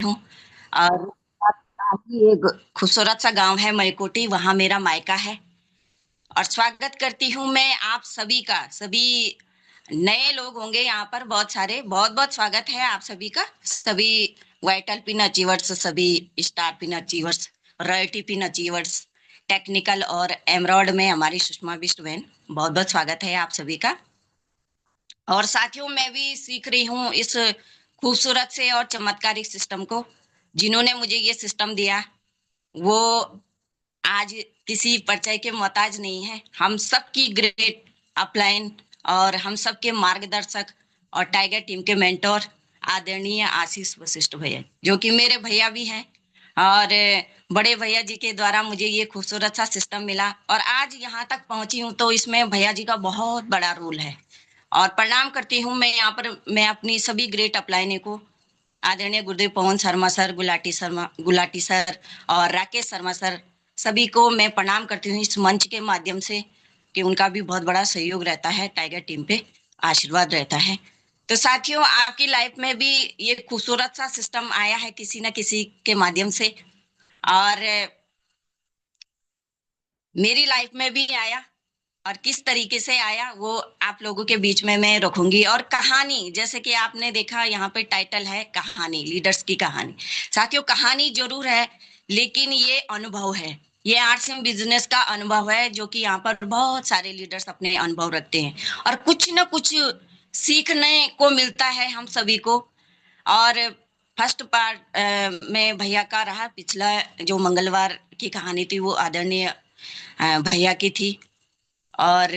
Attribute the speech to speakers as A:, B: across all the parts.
A: हूँ। और ये खूबसूरत सा गांव है मलकोटी, वहां मेरा मायका है। और स्वागत करती हूँ मैं आप सभी का। सभी नए लोग होंगे यहाँ पर बहुत सारे, बहुत बहुत स्वागत है आप सभी का। सभी वाइटल पिन अचीवर्स, सभी star pin achievers, royalty pin achievers, technical और एमरॉड में हमारी सुषमा बिष्ट बहन, बहुत बहुत स्वागत है आप सभी का। और साथियों, मैं भी सीख रही हूँ इस खूबसूरत से और चमत्कारिक सिस्टम को। जिन्होंने मुझे ये सिस्टम दिया वो आज किसी परिचय के मोहताज नहीं है। हम सबकी ग्रेट अपलाइन और हम सबके मार्गदर्शक और टाइगर टीम के मेंटोर आदरणीय आशीष वशिष्ठ भैया, जो कि मेरे भैया भी हैं। और बड़े भैया जी के द्वारा मुझे ये खूबसूरत सा सिस्टम मिला और आज यहाँ तक पहुंची हूँ, तो इसमें भैया जी का बहुत बड़ा रोल है। और प्रणाम करती हूँ मैं यहाँ पर, मैं अपनी सभी ग्रेट अपलाइने को, आदरणीय गुरुदेव पवन शर्मा सर, गुलाटी सर और राकेश शर्मा सर, सभी को मैं प्रणाम करती हूँ इस मंच के माध्यम से, कि उनका भी बहुत बड़ा सहयोग रहता है, टाइगर टीम पे आशीर्वाद रहता है। तो साथियों, आपकी लाइफ में भी ये खूबसूरत सा सिस्टम आया है किसी न किसी के माध्यम से, और मेरी लाइफ में भी आया। और किस तरीके से आया वो आप लोगों के बीच में मैं रखूंगी। और कहानी, जैसे कि आपने देखा यहाँ पे टाइटल है कहानी, लीडर्स की कहानी। साथियों, कहानी जरूर है, लेकिन ये अनुभव है, ये आरसीएम बिजनेस का अनुभव है, जो कि यहाँ पर बहुत सारे लीडर्स अपने अनुभव रखते हैं और कुछ न कुछ सीखने को मिलता है हम सभी को। और फर्स्ट पार्ट में भैया का रहा, पिछला जो मंगलवार की कहानी थी वो आदरणीय भैया की थी। और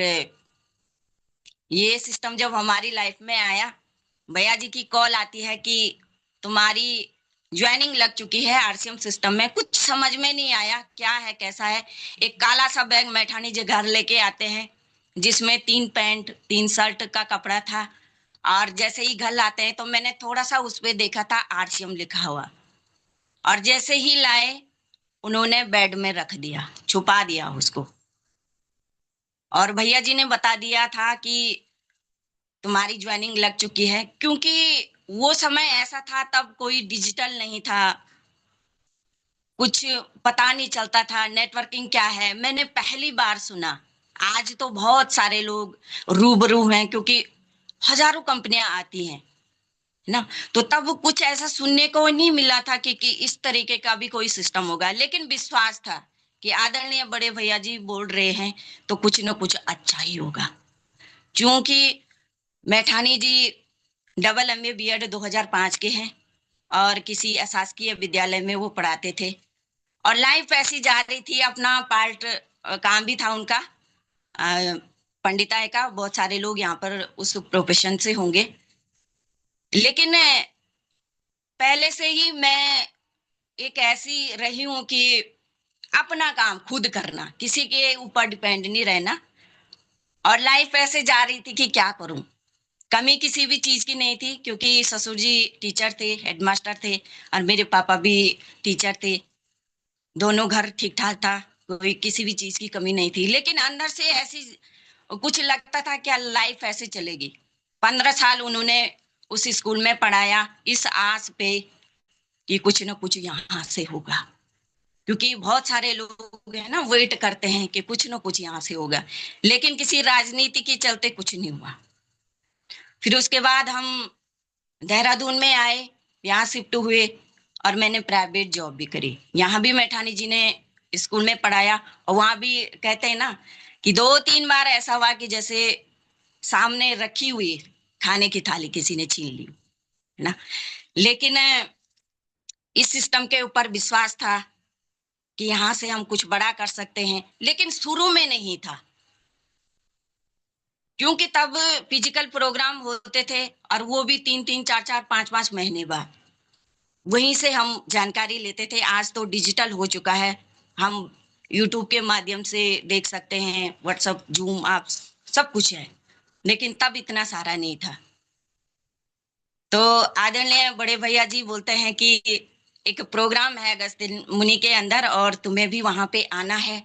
A: ये सिस्टम जब हमारी लाइफ में आया, भैया जी की कॉल आती है कि तुम्हारी ज्वाइनिंग लग चुकी है आरसीएम सिस्टम में। कुछ समझ में नहीं आया क्या है कैसा है। एक काला सा बैग मैठानी जी घर लेके आते हैं, जिसमें 3 पैंट 3 शर्ट का कपड़ा था। और जैसे ही घर लाते हैं तो मैंने थोड़ा सा उस पे देखा था आरसीएम लिखा हुआ, और जैसे ही लाए उन्होंने बेड में रख दिया, छुपा दिया उसको। और भैया जी ने बता दिया था कि तुम्हारी ज्वाइनिंग लग चुकी है, क्योंकि वो समय ऐसा था, तब कोई डिजिटल नहीं था, कुछ पता नहीं चलता था नेटवर्किंग क्या है। मैंने पहली बार सुना। आज तो बहुत सारे लोग रूबरू हैं, क्योंकि हजारों कंपनियां आती हैं ना। तो तब कुछ ऐसा सुनने को नहीं मिला था कि इस तरीके का भी कोई सिस्टम होगा, लेकिन विश्वास था कि आदरणीय बड़े भैया जी बोल रहे हैं तो कुछ ना कुछ अच्छा ही होगा। क्योंकि मैठानी जी डबल एमए बीएड 2005 के हैं और किसी अशासकीय विद्यालय में वो पढ़ाते थे। और लाइफ ऐसी जा रही थी, अपना पार्ट काम भी था उनका पंडिताई का। बहुत सारे लोग यहाँ पर उस प्रोफेशन से होंगे, लेकिन पहले से ही मैं एक ऐसी रही हूं कि अपना काम खुद करना, किसी के ऊपर डिपेंड नहीं रहना। और लाइफ ऐसे जा रही थी कि क्या करूं। कमी किसी भी चीज की नहीं थी, क्योंकि ससुर जी टीचर थे, हेडमास्टर थे, और मेरे पापा भी टीचर थे। दोनों घर ठीक ठाक था, कोई किसी भी चीज की कमी नहीं थी। लेकिन अंदर से ऐसी कुछ लगता था क्या लाइफ ऐसे चलेगी। 15 साल उन्होंने उस स्कूल में पढ़ाया, इस आस पे कि कुछ ना कुछ यहाँ से होगा। क्योंकि बहुत सारे लोग है ना, वेट करते हैं कि कुछ ना कुछ यहाँ से होगा, लेकिन किसी राजनीति के चलते कुछ नहीं हुआ। फिर उसके बाद हम देहरादून में आए, यहाँ शिफ्ट हुए, और मैंने प्राइवेट जॉब भी करी। यहाँ भी मैठानी जी ने स्कूल में पढ़ाया, और वहां भी कहते हैं ना कि 2-3 बार ऐसा हुआ कि जैसे सामने रखी हुई खाने की थाली किसी ने छीन ली, है ना। लेकिन इस सिस्टम के ऊपर विश्वास था कि यहाँ से हम कुछ बड़ा कर सकते हैं, लेकिन शुरू में नहीं था। क्योंकि तब फिजिकल प्रोग्राम होते थे, और वो भी 3-3 4-4 5-5 महीने बाद वहीं से हम जानकारी लेते थे। आज तो डिजिटल हो चुका है, हम यूट्यूब के माध्यम से देख सकते हैं, व्हाट्सएप, जूम, आप सब कुछ है। लेकिन तब इतना सारा नहीं था। तो आदरणीय बड़े भैया जी बोलते हैं कि एक प्रोग्राम है अगस्त मुनि के अंदर, और तुम्हें भी वहां पे आना है।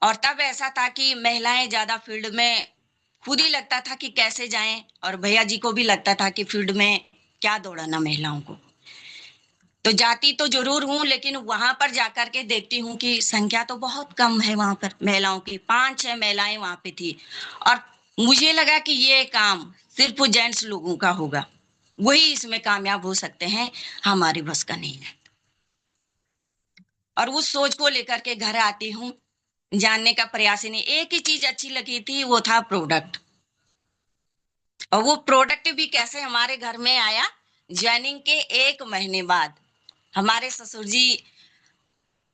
A: और तब ऐसा था कि महिलाएं ज्यादा फील्ड में, खुद ही लगता था कि कैसे जाएं, और भैया जी को भी लगता था कि फील्ड में क्या दौड़ाना महिलाओं को। तो जाती तो जरूर हूँ, लेकिन वहां पर जाकर के देखती हूँ कि संख्या तो बहुत कम है वहां पर महिलाओं की, 5-6 महिलाएं वहां पे थी। और मुझे लगा कि ये काम सिर्फ जेंट्स लोगों का होगा, वही इसमें कामयाब हो सकते हैं, हमारी बस का नहीं है। और उस सोच को लेकर के घर आती हूँ, जानने का प्रयास ही नहीं। एक ही चीज अच्छी लगी थी, वो था प्रोडक्ट। और वो प्रोडक्ट भी कैसे हमारे घर में आया, ज्वाइनिंग के 1 महीने बाद हमारे ससुर जी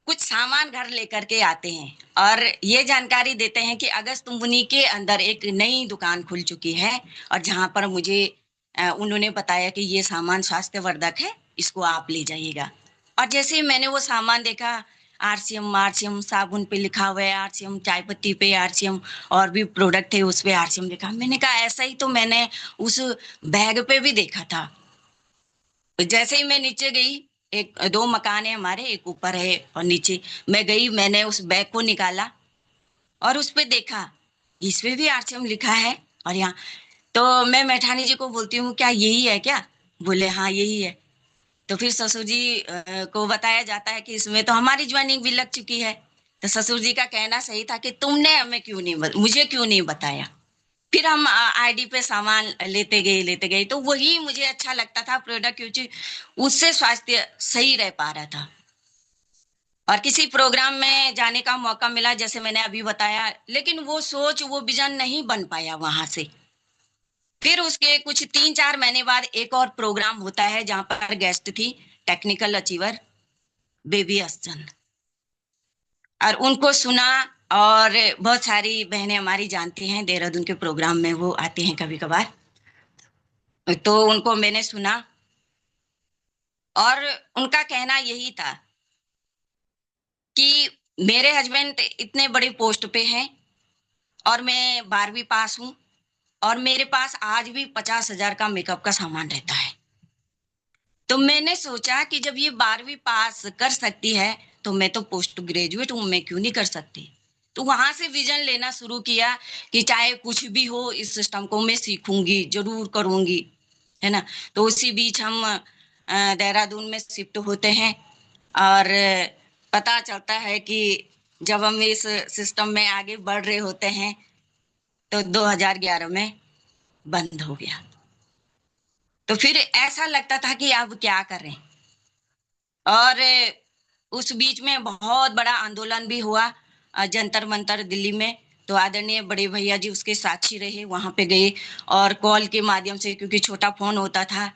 A: कुछ सामान घर लेकर के आते हैं और ये जानकारी देते हैं कि अगस्त मुनि के अंदर एक नई दुकान खुल चुकी है, और जहां पर मुझे उन्होंने बताया कि ये सामान स्वास्थ्यवर्धक है, इसको आप ले जाइएगा। और जैसे ही मैंने वो सामान देखा, आरसीएम आरसीएम साबुन पे लिखा हुआ है, आरसीएम चाय पत्ती पे आरसीएम, और भी प्रोडक्ट थे उस पे आरसीएम लिखा। मैंने कहा ऐसा ही तो मैंने उस बैग पे भी देखा था। जैसे ही मैं नीचे गई, एक दो मकान है हमारे, एक ऊपर है और नीचे, मैं गई, मैंने उस बैग को निकाला और उस पे देखा, इस पे भी आरसीएम लिखा है। और यहाँ तो मैं मैठानी जी को बोलती हूँ, क्या यही है क्या? बोले हाँ यही है। तो फिर ससुर जी को बताया जाता है कि इसमें तो हमारी ज्वाइनिंग भी लग चुकी है। तो ससुर जी का कहना सही था कि तुमने हमें क्यों नहीं मुझे क्यों नहीं बताया। फिर हम आईडी पे सामान लेते गए, तो वही मुझे अच्छा लगता था प्रोडक्ट, क्योंकि उससे स्वास्थ्य सही रह पा रहा था। और किसी प्रोग्राम में जाने का मौका मिला, जैसे मैंने अभी बताया, लेकिन वो सोच वो विजन नहीं बन पाया वहां से। फिर उसके कुछ 3-4 महीने बाद एक और प्रोग्राम होता है जहां पर गेस्ट थी टेक्निकल अचीवर बेबी अस्चन, और उनको सुना। और बहुत सारी बहनें हमारी जानती हैं, देहरादून के प्रोग्राम में वो आते हैं कभी कभार, तो उनको मैंने सुना। और उनका कहना यही था कि मेरे हस्बैंड इतने बड़े पोस्ट पे हैं और मैं 12वीं पास हूँ, और मेरे पास आज भी 50,000 का मेकअप का सामान रहता है। तो मैंने सोचा कि जब ये 12वीं पास कर सकती है, तो मैं तो पोस्ट ग्रेजुएट हूँ, मैं क्यों नहीं कर सकती। तो वहां से विजन लेना शुरू किया कि चाहे कुछ भी हो, इस सिस्टम को मैं सीखूंगी, जरूर करूंगी, है ना। तो उसी बीच हम देहरादून में शिफ्ट होते हैं। और पता चलता है कि जब हम इस सिस्टम में आगे बढ़ रहे होते हैं, तो 2011 में बंद हो गया। तो फिर ऐसा लगता था कि अब क्या करें। और उस बीच में बहुत बड़ा आंदोलन भी हुआ, जंतर मंतर दिल्ली में। तो आदरणीय बड़े भैया जी उसके साक्षी रहे, वहां पे गए और कॉल के माध्यम से, क्योंकि छोटा फोन होता था,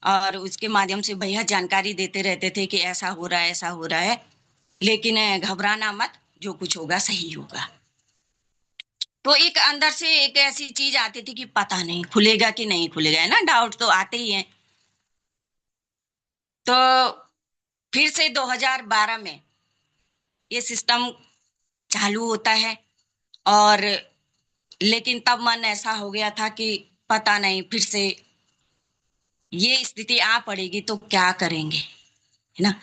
A: और उसके माध्यम से भैया जानकारी देते रहते थे कि ऐसा हो रहा है, ऐसा हो रहा है, लेकिन घबराना मत, जो कुछ होगा सही होगा। तो एक अंदर से एक ऐसी चीज आती थी कि पता नहीं खुलेगा कि नहीं खुलेगा, है ना, डाउट तो आते ही हैं। तो फिर से 2012 में ये सिस्टम चालू होता है। और लेकिन तब मन ऐसा हो गया था कि पता नहीं फिर से ये स्थिति आ पड़ेगी तो क्या करेंगे, है ना।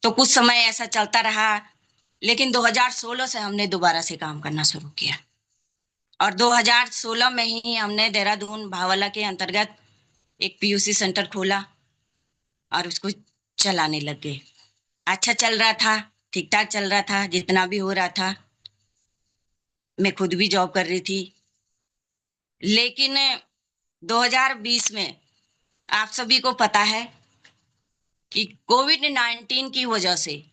A: तो कुछ समय ऐसा चलता रहा, लेकिन 2016 से हमने दोबारा से काम करना शुरू किया। और 2016 में ही हमने देहरादून भावला के अंतर्गत एक पीयूसी सेंटर खोला और उसको चलाने लग गए। अच्छा चल रहा था, ठीक ठाक चल रहा था, जितना भी हो रहा था। मैं खुद भी जॉब कर रही थी। लेकिन 2020 में आप सभी को पता है कि कोविड-19 की वजह से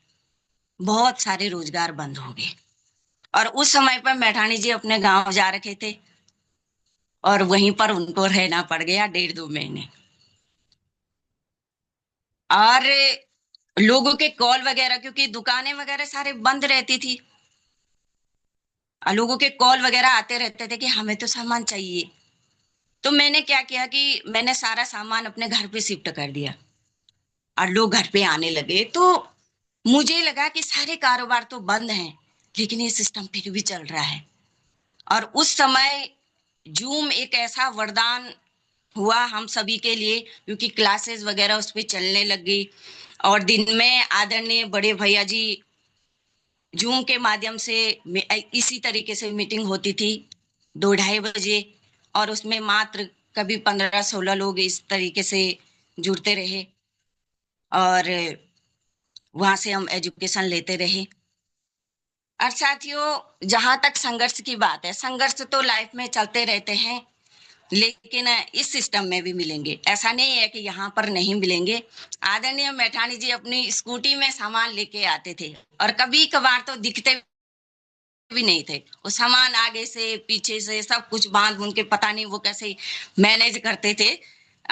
A: बहुत सारे रोजगार बंद हो गए। और उस समय पर मैठानी जी अपने गांव जा रखे थे, और वहीं पर उनको रहना पड़ गया 1.5-2 महीने। और लोगों के कॉल वगैरह, क्योंकि दुकानें वगैरह सारे बंद रहती थी, और लोगों के कॉल वगैरह आते रहते थे कि हमें तो सामान चाहिए। तो मैंने क्या किया कि मैंने सारा सामान अपने घर पे शिफ्ट कर दिया, और लोग घर पे आने लगे। तो मुझे लगा कि सारे कारोबार तो बंद हैं, लेकिन ये सिस्टम फिर भी चल रहा है। और उस समय जूम एक ऐसा वरदान हुआ हम सभी के लिए, क्योंकि क्लासेस वगैरह उस पर चलने लग गई। और दिन में आदरणीय बड़े भैया जी जूम के माध्यम से इसी तरीके से मीटिंग होती थी 2-2:30 बजे, और उसमें मात्र कभी 15-16 लोग इस तरीके से जुड़ते रहे। और वहां से हम एजुकेशन लेते रहे। और साथियों, जहां तक संघर्ष की बात है, संघर्ष तो लाइफ में चलते रहते हैं, लेकिन इस सिस्टम में भी मिलेंगे, ऐसा नहीं है कि यहाँ पर नहीं मिलेंगे। आदरणीय मैठानी जी अपनी स्कूटी में सामान लेके आते थे, और कभी कभार तो दिखते भी नहीं थे। वो सामान आगे से पीछे से सब कुछ बांध बूंद के, पता नहीं वो कैसे मैनेज करते थे,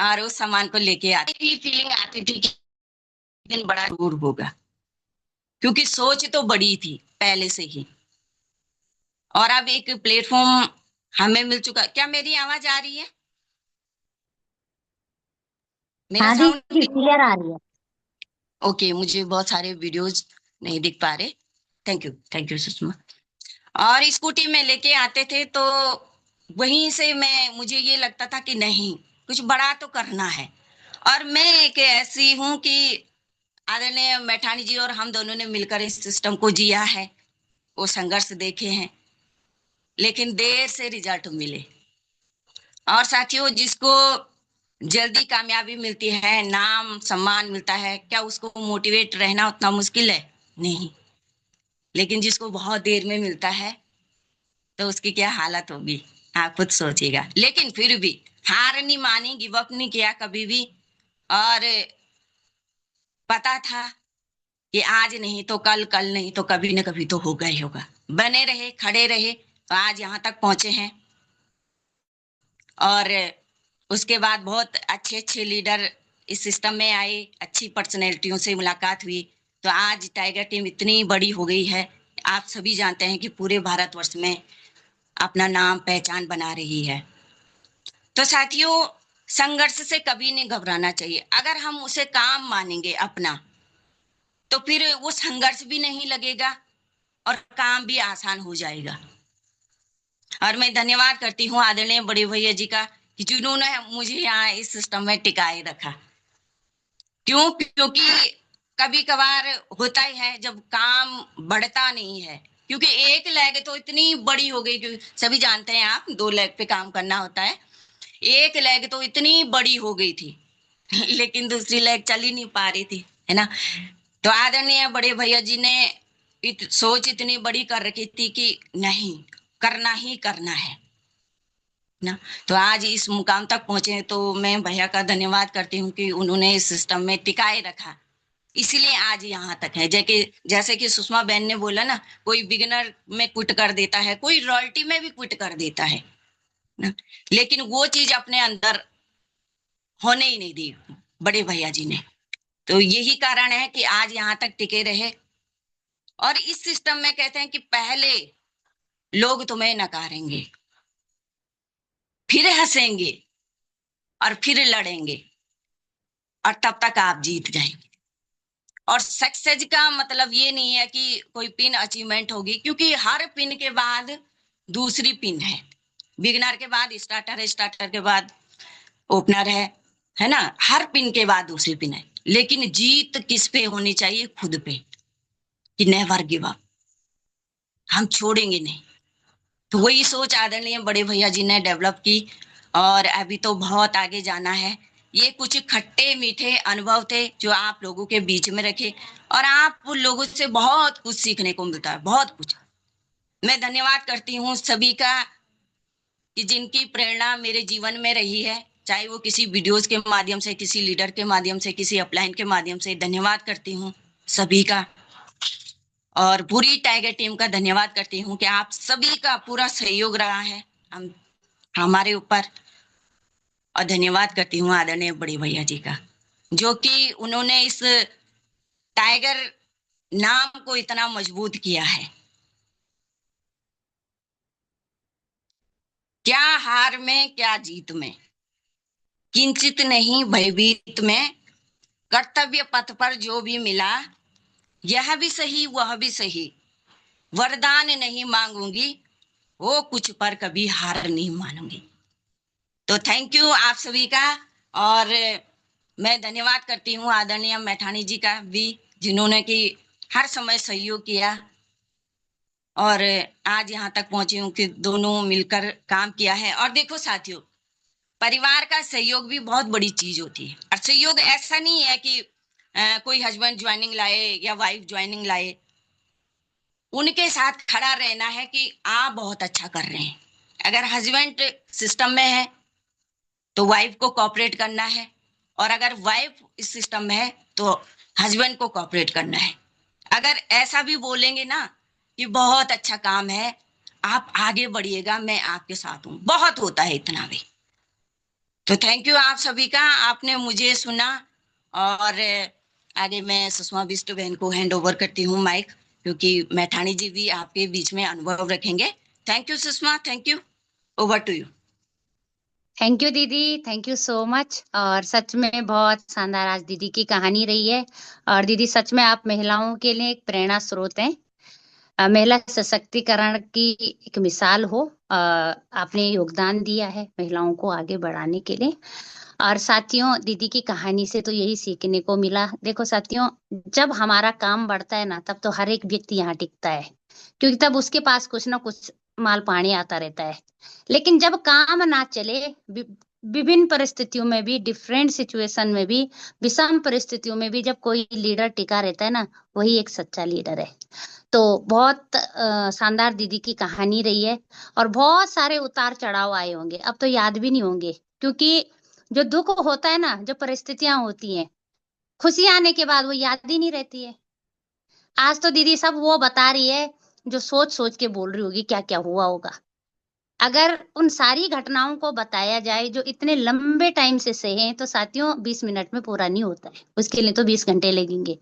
A: और उस सामान को लेके आते ही फीलिंग आती थी कि दिन बड़ा दूर होगा, क्योंकि सोच तो बड़ी थी पहले से ही। और अब एक प्लेटफॉर्म हमें मिल चुका। क्या मेरी आवाज आ रही है? मेरा
B: हाँ जी
A: साउंड?
B: जी, क्लियर आ रही है।
A: ओके, मुझे बहुत सारे वीडियोस नहीं दिख पा रहे। Thank you, thank you Sushma. और स्कूटी में लेके आते थे, तो वहीं से मुझे ये लगता था कि नहीं, कुछ बड़ा तो करना है। और मैं एक ऐसी हूं कि आदरणीय मैठानी जी और हम दोनों ने मिलकर इस सिस्टम को जिया है, वो संघर्ष देखे हैं, लेकिन देर से रिजल्ट मिले। और साथियों, जिसको जल्दी कामयाबी मिलती है, नाम सम्मान मिलता है, क्या उसको मोटिवेट रहना उतना मुश्किल है? नहीं। लेकिन जिसको बहुत देर में मिलता है, तो उसकी क्या हालत होगी, आप खुद सोचिएगा। लेकिन फिर भी हार नहीं मानी, गिव अप नहीं किया कभी भी। और पता था कि आज नहीं तो कल, कल नहीं तो कभी न कभी तो होगा ही होगा। बने रहे, खड़े रहे, तो आज यहाँ तक पहुंचे हैं। और उसके बाद बहुत अच्छे अच्छे लीडर इस सिस्टम में आए, अच्छी पर्सनैलिटियों से मुलाकात हुई, तो आज टाइगर टीम इतनी बड़ी हो गई है। आप सभी जानते हैं कि पूरे भारतवर्ष में अपना नाम पहचान बना रही है। तो साथियों, संघर्ष से कभी नहीं घबराना चाहिए। अगर हम उसे काम मानेंगे अपना, तो फिर वो संघर्ष भी नहीं लगेगा और काम भी आसान हो जाएगा। और मैं धन्यवाद करती हूँ आदरणीय बड़े भैया जी का, कि जिन्होंने मुझे यहाँ इस सिस्टम में टिकाए रखा। क्यों? क्योंकि कभी कभार होता ही है जब काम बढ़ता नहीं है, क्योंकि एक लेग तो इतनी बड़ी हो गई कि सभी जानते हैं, आप 2 लेग पे काम करना होता है। एक लेग तो इतनी बड़ी हो गई थी लेकिन दूसरी लेग चल ही नहीं पा रही थी, है ना। तो आदरणीय बड़े भैया जी ने सोच इतनी बड़ी कर रखी थी कि नहीं, करना ही करना है ना। तो आज इस मुकाम तक पहुंचे, तो मैं भैया का धन्यवाद करती हूँ कि उन्होंने इस सिस्टम में टिकाए रखा, इसीलिए आज यहाँ तक है। जैसे कि सुषमा बहन ने बोला ना, कोई बिगिनर में क्विट कर देता है, कोई रॉयल्टी में भी क्विट कर देता है ना, लेकिन वो चीज अपने अंदर होने ही नहीं दी बड़े भैया जी ने। तो यही कारण है कि आज यहाँ तक टिके रहे। और इस सिस्टम में कहते हैं कि पहले लोग तुम्हें नकारेंगे, फिर हंसेंगे, और फिर लड़ेंगे, और तब तक आप जीत जाएंगे। और सक्सेस का मतलब ये नहीं है कि कोई पिन अचीवमेंट होगी, क्योंकि हर पिन के बाद दूसरी पिन है। बिगनर के बाद स्टार्टर है, स्टार्टर के बाद ओपनर है ना। हर पिन के बाद दूसरी पिन है, लेकिन जीत किस पे होनी चाहिए? खुद पे, कि नेवर गिव अप, हम छोड़ेंगे नहीं। तो वही सोच आदरणीय बड़े भैया जी ने डेवलप की, और अभी तो बहुत आगे जाना है। ये कुछ खट्टे मीठे अनुभव थे जो आप लोगों के बीच में रखे, और आप लोगों से बहुत कुछ सीखने को मिलता है, बहुत कुछ। मैं धन्यवाद करती हूँ सभी का, कि जिनकी प्रेरणा मेरे जीवन में रही है, चाहे वो किसी वीडियोस के माध्यम से, किसी लीडर के माध्यम से, किसी अपलाइन के माध्यम से। धन्यवाद करती हूँ सभी का। और पूरी टाइगर टीम का धन्यवाद करती हूँ कि आप सभी का पूरा सहयोग रहा है हम हमारे ऊपर। और धन्यवाद करती हूँ आदरणीय बड़े भैया जी का, जो कि उन्होंने इस टाइगर नाम को इतना मजबूत किया है। क्या हार में, क्या जीत में, किंचित नहीं भयभीत में, कर्तव्य पथ पर जो भी मिला, यह भी सही वह भी सही, वरदान नहीं मांगूंगी, वो कुछ पर कभी हार नहीं मानूंगी। तो थैंक यू आप सभी का। और मैं धन्यवाद करती हूँ आदरणीय मैठानी जी का भी, जिन्होंने कि हर समय सहयोग किया, और आज यहाँ तक पहुंची हूँ कि दोनों मिलकर काम किया है। और देखो साथियों, परिवार का सहयोग भी बहुत बड़ी चीज होती है। और सहयोग ऐसा नहीं है कि कोई हस्बैंड ज्वाइनिंग लाए या वाइफ ज्वाइनिंग लाए, उनके साथ खड़ा रहना है कि आप बहुत अच्छा कर रहे हैं। अगर हस्बैंड सिस्टम में है तो वाइफ को कॉपरेट करना है, और अगर वाइफ इस सिस्टम में है तो हस्बैंड को कॉपरेट करना है। अगर ऐसा भी बोलेंगे ना कि बहुत अच्छा काम है, आप आगे बढ़िएगा, मैं आपके साथ हूं, बहुत होता है इतना भी। तो थैंक यू आप सभी का, आपने मुझे सुना। और आगे मैं सुषमा बिष्ट बहन को हैंड ओवर करती हूँ माइक, क्योंकि मैठाणी जी भी आपके बीच में अनुभव रखेंगे। Thank you Sushma, thank you, over to you.
B: Thank you दीदी, थैंक यू सो मच। और सच में बहुत शानदार आज दीदी की कहानी रही है। और दीदी सच में आप महिलाओं के लिए एक प्रेरणा स्रोत हैं। महिला सशक्तिकरण की एक मिसाल हो। आपने योगदान दिया है महिलाओं को आगे बढ़ाने के लिए। और साथियों, दीदी की कहानी से तो यही सीखने को मिला। देखो साथियों, जब हमारा काम बढ़ता है ना, तब तो हर एक व्यक्ति यहाँ टिकता है, क्योंकि तब उसके पास कुछ ना कुछ माल पानी आता रहता है। लेकिन जब काम ना चले, वि- विभिन्न परिस्थितियों में भी, डिफरेंट सिचुएशन में भी, विषम परिस्थितियों में भी, जब कोई लीडर टिका रहता है ना, वही एक सच्चा लीडर है। तो बहुत शानदार दीदी की कहानी रही है। और बहुत सारे उतार चढ़ाव आए होंगे, अब तो याद भी नहीं होंगे, क्योंकि जो दुख होता है ना, जो परिस्थितियां होती हैं, खुशी आने के बाद वो याद ही नहीं रहती है। आज तो दीदी सब वो बता रही है जो सोच सोच के बोल रही होगी क्या क्या हुआ होगा। अगर उन सारी घटनाओं को बताया जाए जो इतने लंबे टाइम से सहे हैं, तो साथियों 20 मिनट में पूरा नहीं होता है, उसके लिए तो 20 घंटे लगेंगे।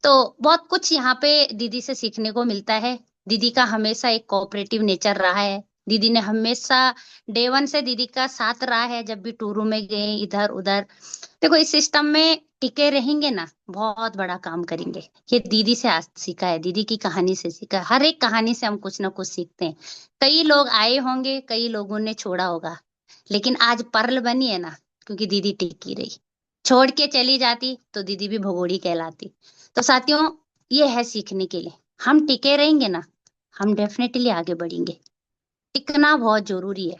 B: तो बहुत कुछ यहाँ पे दीदी से सीखने को मिलता है। दीदी का हमेशा एक कोऑपरेटिव नेचर रहा है। दीदी ने हमेशा डे वन से दीदी का साथ रहा है, जब भी टूरों में गए इधर उधर। देखो, इस सिस्टम में टिके रहेंगे ना, बहुत बड़ा काम करेंगे। ये दीदी से आज सीखा है, दीदी की कहानी से सीखा है। हर एक कहानी से हम कुछ ना कुछ सीखते हैं। कई लोग आए होंगे, कई लोगों ने छोड़ा होगा, लेकिन आज पर्ल बनी है ना, क्योंकि दीदी टिकी रही। छोड़ के चली जाती तो दीदी भी भगोड़ी कहलाती। तो साथियों, ये है सीखने के लिए। हम टिके रहेंगे ना, हम डेफिनेटली आगे बढ़ेंगे। टिकना बहुत जरूरी है,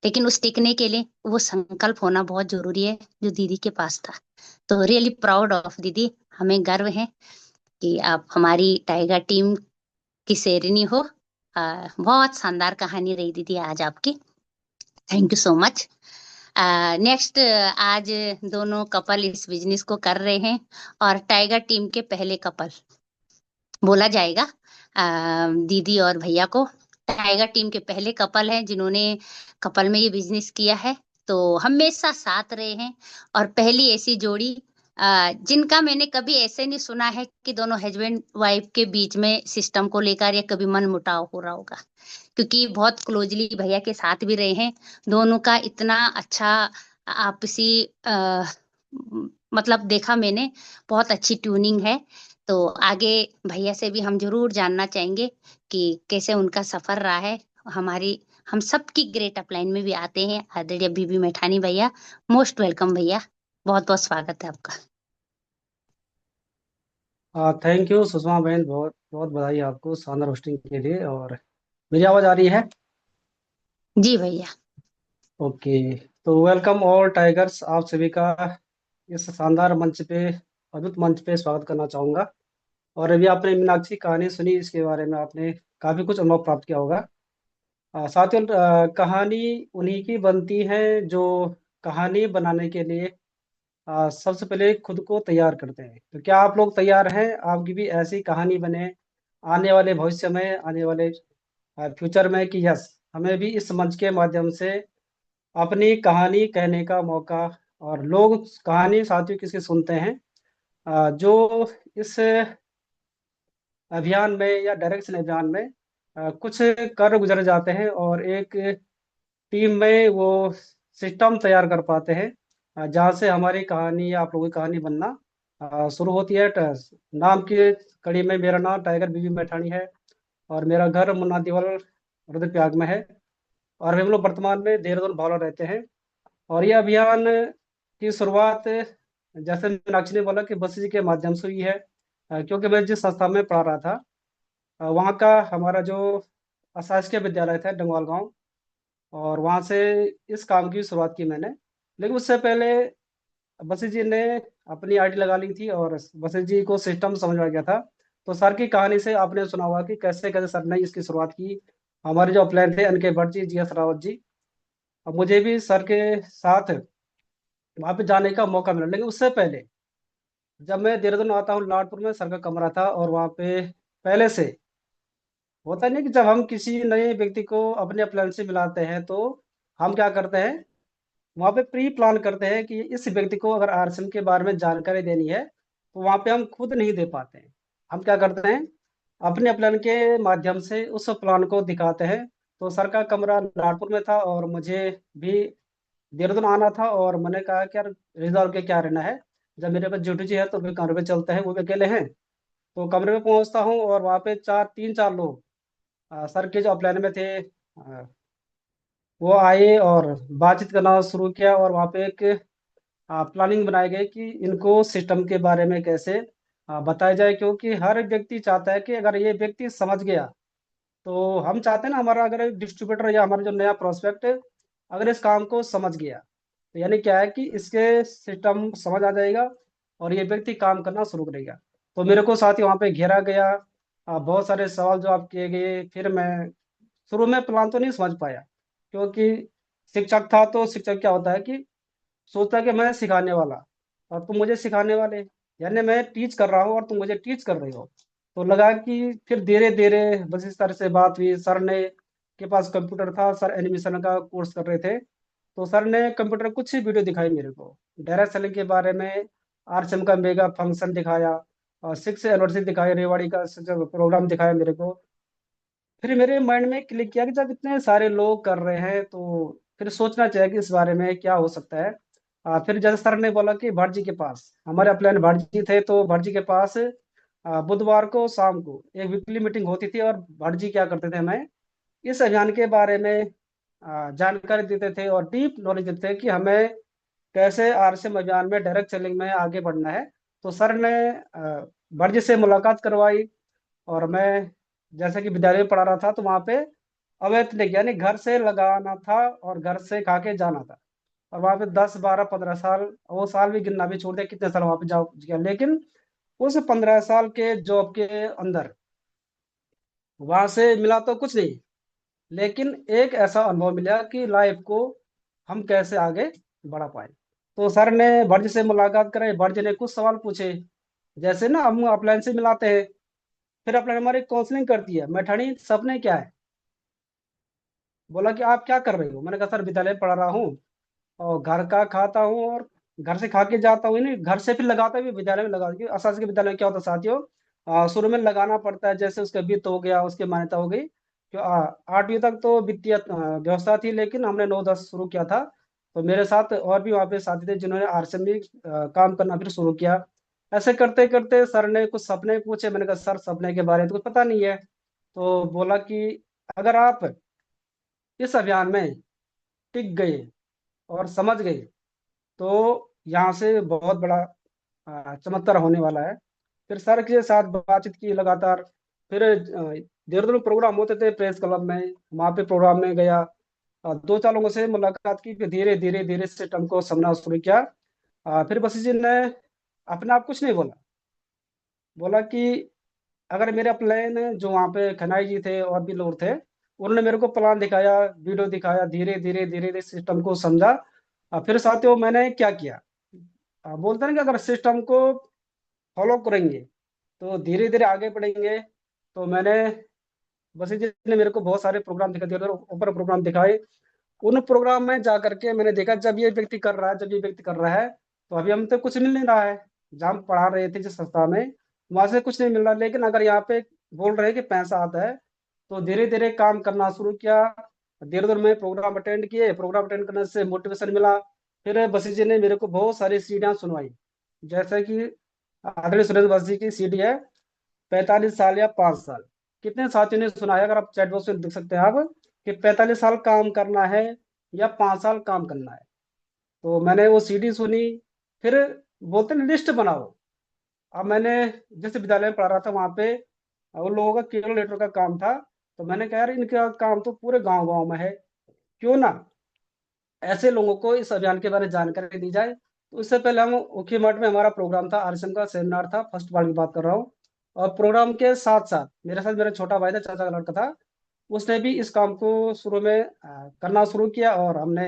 B: लेकिन उस टिकने के लिए वो संकल्प होना बहुत जरूरी है, जो दीदी के पास था। तो रियली प्राउड ऑफ दीदी। हमें गर्व है कि आप हमारी टाइगर टीम की शेरनी हो। बहुत शानदार कहानी रही दीदी आज आपकी। Thank you so much. Next, आज दोनों कपल इस बिजनेस को कर रहे हैं, और टाइगर टीम के पहले कपल बोला जाएगा दीदी और भैया को। टाइगर टीम के पहले कपल हैं जिन्होंने कपल में ये बिजनेस किया है, तो हमेशा साथ रहे हैं। और पहली ऐसी जोड़ी जिनका मैंने कभी ऐसे नहीं सुना है कि दोनों हस्बैंड वाइफ के बीच में सिस्टम को लेकर या कभी मन मुटाव हो रहा होगा, क्योंकि बहुत क्लोजली भैया के साथ भी रहे हैं। दोनों का इतना अच्छा आपसी मतलब देखा मैंने, बहुत अच्छी ट्यूनिंग है। तो आगे भैया से भी हम जरूर जानना चाहेंगे कि कैसे उनका सफर रहा है। हमारी हम सबकी ग्रेट अपलाइन में भी आते हैं आदरणीय बीबी मैठानी भैया। मोस्ट वेलकम भैया, बहुत बहुत स्वागत है आपका।
C: थैंक यू सुषमा बहन, बहुत बहुत बधाई आपको शानदार होस्टिंग के लिए। और मेरी आवाज़ आ रही है?
B: जी भैया।
C: ओके। तो वेलकम ऑल टाइगर्स, आप सभी का इस शानदार मंच पे, अद्भुत मंच पे स्वागत करना चाहूँगा। और अभी आपने मीनाक्षी कहानी सुनी, इसके बारे में आपने काफ़ी कुछ अनुभव प्राप्त किया होगा। साथियों, कहानी उन्हीं की बनती है जो कहानी बनाने के लिए सबसे पहले खुद को तैयार करते हैं। तो क्या आप लोग तैयार हैं? आपकी भी ऐसी कहानी बने आने वाले भविष्य में, आने वाले फ्यूचर में, कि यस, हमें भी इस मंच के माध्यम से अपनी कहानी कहने का मौका। और लोग कहानी साथियों किसकी सुनते हैं? जो इस अभियान में या डायरेक्शन अभियान में कुछ कर गुजर जाते हैं और एक टीम में वो सिस्टम तैयार कर पाते हैं, जहाँ से हमारी कहानी या आप लोगों की कहानी बनना शुरू होती है। नाम की कड़ी में मेरा नाम टाइगर बीबी मैठाणी है, और मेरा घर मुन्ना दिवल रुद्रप्रयाग में है। और हम लोग वर्तमान में देहरादून भावला रहते हैं। और ये अभियान की शुरुआत, जैसे मीनाक्षी ने बोला, कि बस जी के माध्यम से हुई है। क्योंकि मैं जिस संस्था में पढ़ा रहा था, वहाँ का हमारा जो अशासकीय विद्यालय था डंगवाल गांव, और वहाँ से इस काम की शुरुआत की मैंने। लेकिन उससे पहले बसु जी ने अपनी आईडी लगा ली थी और बसु जी को सिस्टम समझ आ गया था। तो सर की कहानी से आपने सुना होगा कि कैसे कैसे सर ने इसकी शुरुआत की। हमारे जो प्लान थे अनके भट्ट जी, जी एस रावत जी, अब मुझे भी सर के साथ वहां पे जाने का मौका मिला। लेकिन उससे पहले जब मैं देहरादून आता हूँ, लाडपुर में सर का कमरा था और वहाँ पे पहले से होता नहीं कि जब हम किसी नए व्यक्ति को अपने प्लान से मिलाते हैं तो हम क्या करते हैं, वहाँ पे प्री प्लान करते हैं कि इस व्यक्ति को अगर आरएसएम के बारे में जानकारी देनी है तो वहाँ पे हम खुद नहीं दे पाते हैं। हम क्या करते हैं, अपने प्लान के माध्यम से उस प्लान को दिखाते हैं। तो सर का कमरा लाडपुर में था और मुझे भी देहरादून आना था और मैंने कहा कि यार रिजॉल्व के क्या रहना है, जब मेरे पास ड्यूटी जी है तो फिर कमरे पे चलते हैं, वो भी अकेले हैं। तो कमरे पे पहुंचता हूँ और वहाँ पे तीन चार लोग सर के जो प्लान में थे वो आए और बातचीत करना शुरू किया। और वहाँ पे एक प्लानिंग बनाई गई कि इनको सिस्टम के बारे में कैसे बताया जाए, क्योंकि हर व्यक्ति चाहता है कि अगर ये व्यक्ति समझ गया तो हम चाहते हैं ना, हमारा अगर डिस्ट्रीब्यूटर या हमारा जो नया प्रोस्पेक्ट अगर इस काम को समझ गया तो यानी क्या है कि इसके सिस्टम समझ आ जाएगा और ये व्यक्ति काम करना शुरू करेगा। तो मेरे को साथ ही वहाँ पे घेरा गया, बहुत सारे सवाल जवाब किए गए। फिर मैं शुरू में प्लान तो नहीं समझ पाया, क्योंकि शिक्षक था तो शिक्षक क्या होता है कि सोचता है कि मैं सिखाने वाला और तुम मुझे सिखाने वाले, यानी मैं टीच कर रहा हूँ और तुम मुझे टीच कर रहे हो। तो लगा कि फिर धीरे धीरे बस इस तरह से बात हुई। सर ने के पास कंप्यूटर था, सर एनिमेशन का कोर्स कर रहे थे। तो सर ने कंप्यूटर कुछ ही वीडियो दिखाई मेरे को, डायरेक्ट सेलिंग के बारे में, आरसीएम का मेगा फंक्शन दिखाया और 6 एनिवर्सरी दिखाई, रेवाड़ी का प्रोग्राम दिखाया मेरे को। फिर मेरे माइंड में क्लिक किया कि जब इतने सारे लोग कर रहे हैं तो फिर सोचना चाहिए कि इस बारे में क्या हो सकता है। फिर जैसे सर ने बोला कि भट्ट जी के पास, हमारे अपलाइन भट्ट जी थे, तो भट्ट जी के पास बुधवार को शाम को एक वीकली मीटिंग होती थी और भट्ट जी क्या करते थे, हमें इस अभियान के बारे में जानकारी देते थे और डीप नॉलेज देते थे कि हमें कैसे आरसीएम अभियान में डायरेक्ट सेलिंग में आगे बढ़ना है। तो सर ने भट्ट जी से मुलाकात करवाई और मैं जैसे कि विद्यालय में पढ़ा रहा था तो वहाँ पे अवैध तरीके यानी घर से लगाना था और घर से खा के जाना था। और वहाँ पे 10 12 15 साल, वो साल भी गिनना भी छोड़ दे कितने साल वहाँ पे जॉब किया, लेकिन उस 15 साल के जॉब के अंदर वहां से मिला तो कुछ नहीं, लेकिन एक ऐसा अनुभव मिला कि लाइफ को हम कैसे आगे बढ़ा पाए। तो सर ने भट्ट से मुलाकात कराई, भट्ट ने कुछ सवाल पूछे, जैसे ना हम अपलाइन से मिलाते हैं। फिर अपने हमारी काउंसलिंग करती है, मैठाणी सपने क्या है। बोला कि आप क्या कर रहे हो, मैंने कहा सर विद्यालय में पढ़ रहा हूँ और घर का खाता हूँ और घर से खा के जाता हूँ, नहीं घर से फिर लगाता भी विद्यालय में लगा। असास के विद्यालय में क्या होता है साथियों, शुरू में लगाना पड़ता है, जैसे उसका वित्त हो गया, उसकी मान्यता हो गई। जो 8वीं तक तो वित्तीय व्यवस्था थी, लेकिन हमने 9 10 शुरू किया था। तो मेरे साथ और भी वहाँ पे साथी थे जिन्होंने आरसीएम में काम करना फिर शुरू किया। ऐसे करते करते सर ने कुछ सपने पूछे, मैंने कहा सर सपने के बारे में तो कुछ पता नहीं है। तो बोला कि अगर आप इस अभियान में टिक गए और समझ गए तो यहाँ से बहुत बड़ा चमत्कार होने वाला है। फिर सर के साथ बातचीत की लगातार। फिर देहरादून में प्रोग्राम होते थे प्रेस क्लब में, वहाँ पे प्रोग्राम में गया, 2 4 लोगों से मुलाकात की, फिर धीरे धीरे धीरे सिस्टम को समझना शुरू किया। फिर बसी जी ने अपने आप कुछ नहीं बोला, बोला कि अगर मेरा प्लान, जो वहाँ पे खनाई जी थे और भी लोग थे, उन्होंने मेरे को प्लान दिखाया, वीडियो दिखाया, धीरे धीरे धीरे धीरे सिस्टम को समझा। फिर साथियों मैंने क्या किया, बोलते हैं ना कि अगर सिस्टम को फॉलो करेंगे तो धीरे धीरे आगे बढ़ेंगे। तो मैंने बस जी ने मेरे को बहुत सारे प्रोग्राम दिखा दिए, ऊपर प्रोग्राम दिखाए। उन प्रोग्राम में जा करके मैंने देखा जब ये व्यक्ति कर रहा है, जब ये व्यक्ति कर रहा है तो अभी हम तो कुछ मिल नहीं रहा है। जहाँ हम पढ़ा रहे थे जिस संस्था में, वहां से कुछ नहीं मिल रहा, लेकिन अगर यहाँ पे बोल रहे हैं कि पैसा आता है, तो धीरे धीरे काम करना शुरू किया। देहरादून में प्रोग्राम अटेंड किए, प्रोग्राम अटेंड करने से मोटिवेशन मिला। फिर बसी जी ने मेरे को बहुत सारी सीढ़ियाँ सुनवाई, जैसे कि आदरणीय सुरेंद्र बस जी की सीढ़ी है 45 साल या 5 साल। कितने साथियों ने सुना है, अगर आप चैट बॉक्स में देख सकते हैं आप, कि 45 साल काम करना है या 5 साल काम करना है। तो मैंने वो सीडी सुनी। फिर बोलते हैं लिस्ट बनाओ। अब मैंने जिस विद्यालय में पढ़ा रहा था वहाँ पे उन लोगों का केवल लेटर का काम था। तो मैंने कहा यार इनका काम तो पूरे गांव गांव में है, क्यों ना ऐसे लोगों को इस अभियान के बारे में जानकारी दी जाए। तो उससे पहले हम ओके मठ में हमारा प्रोग्राम था, आरएसएम का सेमिनार था, फर्स्ट पार्ट की बात कर रहा हूँ। और प्रोग्राम के साथ साथ मेरे साथ मेरा छोटा भाई था, चाचा का लड़का था, उसने भी इस काम को शुरू में करना शुरू किया। और हमने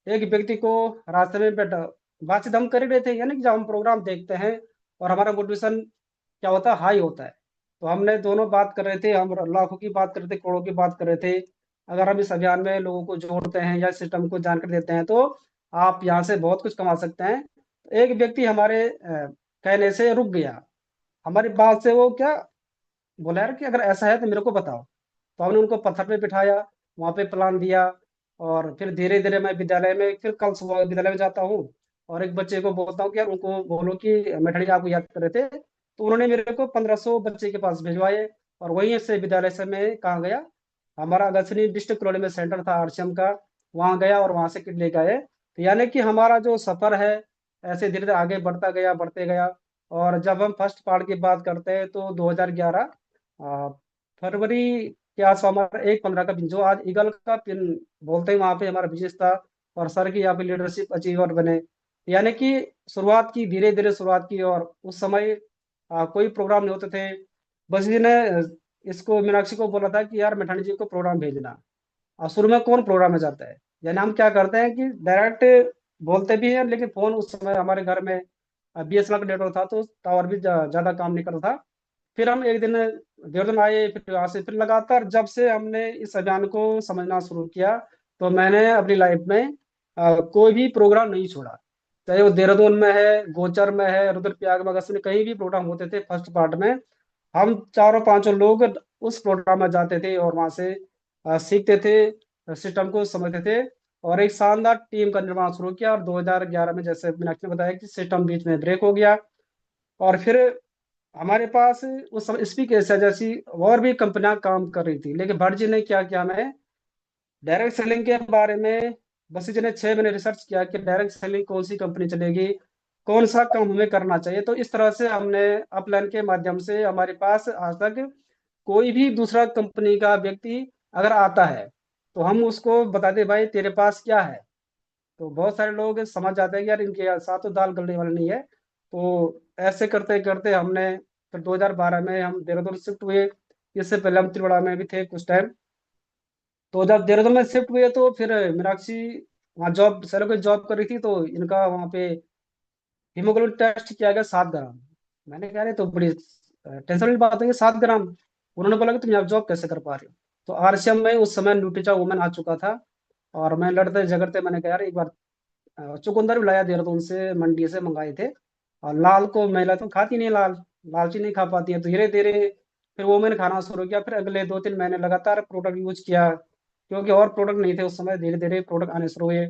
C: एक व्यक्ति को रास्ते में बैठा, बातचीत हम कर ही रहे थे, यानी कि जब हम प्रोग्राम देखते हैं और हमारा मोटिवेशन क्या होता है, हाई होता है। तो हमने दोनों बात कर रहे थे, हम लाखों की बात कर रहे थे, करोड़ों की बात कर रहे थे। अगर हम इस अभियान में लोगों को जोड़ते हैं या सिस्टम को जानकारी देते हैं तो आप यहाँ से बहुत कुछ कमा सकते हैं। एक व्यक्ति हमारे कहने से रुक गया, हमारी बात से वो क्या बोला, यार कि अगर ऐसा है तो मेरे को बताओ। तो हमने उनको पत्थर पे बिठाया, वहाँ पे प्लान दिया। और फिर धीरे धीरे मैं विद्यालय में, फिर कल सुबह विद्यालय में जाता हूँ और एक बच्चे को बोलता हूँ कि यार उनको बोलो कि मैठणी आपको याद कर रहे थे। तो उन्होंने मेरे को 1500 बच्चे के पास भिजवाए। और वहीं से विद्यालय से मैं कहाँ गया, हमारा गजनी डिस्ट्रिक्ट कॉलेज में सेंटर था आरसीएम का, वहाँ गया और वहाँ से किट लेके आए। तो यानी कि हमारा जो सफर है ऐसे धीरे धीरे आगे बढ़ता गया, बढ़ते गया। और जब हम फर्स्ट पार्ट की बात करते हैं तो 2011 फरवरी के आसपास हमारा 1/15 का जो आज ईगल का पिन बोलते हैं, वहाँ पे हमारा बिजनेस था। और सर की यहाँ पे लीडरशिप अचीवर बने, यानी कि शुरुआत की, धीरे धीरे शुरुआत की। और उस समय कोई प्रोग्राम नहीं होते थे। बस जी ने इसको मीनाक्षी को बोला था कि यार मैठाणी जी को प्रोग्राम भेजना। और शुरू में कौन प्रोग्राम में जाता है, यानी हम क्या करते हैं कि डायरेक्ट बोलते भी हैं, लेकिन फोन उस समय हमारे घर में बीएसएनएल का नेटवर्क था तो टावर भी ज्यादा काम नहीं कर रहा था। फिर हम एक दिन देहरादून आए, फिर वहां से फिर लगातार जब से हमने इस अभियान को समझना शुरू किया तो मैंने अपनी लाइफ में कोई भी प्रोग्राम नहीं छोड़ा। चाहे वो देहरादून में है, गोचर में है, रुद्रप्रयाग में, अगस्त में, कहीं भी प्रोग्राम होते थे फर्स्ट पार्ट में, हम चारों पांचों लोग उस प्रोग्राम में जाते थे और वहां से सीखते थे, सिस्टम को समझते थे। और एक शानदार टीम का निर्माण शुरू किया। और 2011 में जैसे मीनाक्षी ने बताया कि सिस्टम बीच में ब्रेक हो गया। और फिर हमारे पास उस समय स्पीक एशिया जैसी और भी कंपनियां काम कर रही थी, लेकिन भट्ट जी ने क्या किया, मैं डायरेक्ट सेलिंग के बारे में बस जी ने 6 महीने रिसर्च किया कि डायरेक्ट सेलिंग कौन सी कंपनी चलेगी, कौन सा काम हमें करना चाहिए। तो इस तरह से हमने अपलाइन के माध्यम से, हमारे पास आज तक कोई भी दूसरा कंपनी का व्यक्ति अगर आता है तो हम उसको बताते भाई तेरे पास क्या है। तो बहुत सारे लोग समझ जाते हैं कि यार इनके साथ तो दाल गलने वाला नहीं है। तो ऐसे करते करते हमने फिर 2012 में हम देहरादून शिफ्ट हुए। इससे पहले हम त्रिपुरा में भी थे कुछ टाइम। तो जब देहरादून में शिफ्ट हुए तो फिर मीनाक्षी वहाँ जॉब, सर कोई जॉब कर रही थी, तो इनका वहाँ पे हीमोग्लोबिन टेस्ट किया गया 7 ग्राम। मैंने कहा, अरे तो बड़ी टेंशन वाली बात है, 7 ग्राम। उन्होंने बोला कि तुम यहाँ जॉब कैसे कर पा रहे हो। तो आरसीएम में उस समय न्यूट्रिचा वुमेन आ चुका था। और मैं लड़ते झगड़ते मैंने कहा यार एक बार चुकंदर भी लाया देहरादून से, मंडी से मंगाए थे। और लाल को महिला तो खाती नहीं, लाल लालची नहीं खा पाती है। तो धीरे धीरे फिर वो मैंने खाना शुरू किया। फिर अगले 2-3 महीने लगातार प्रोडक्ट यूज किया, क्योंकि और प्रोडक्ट नहीं थे उस समय। धीरे धीरे प्रोडक्ट आने शुरू हुए।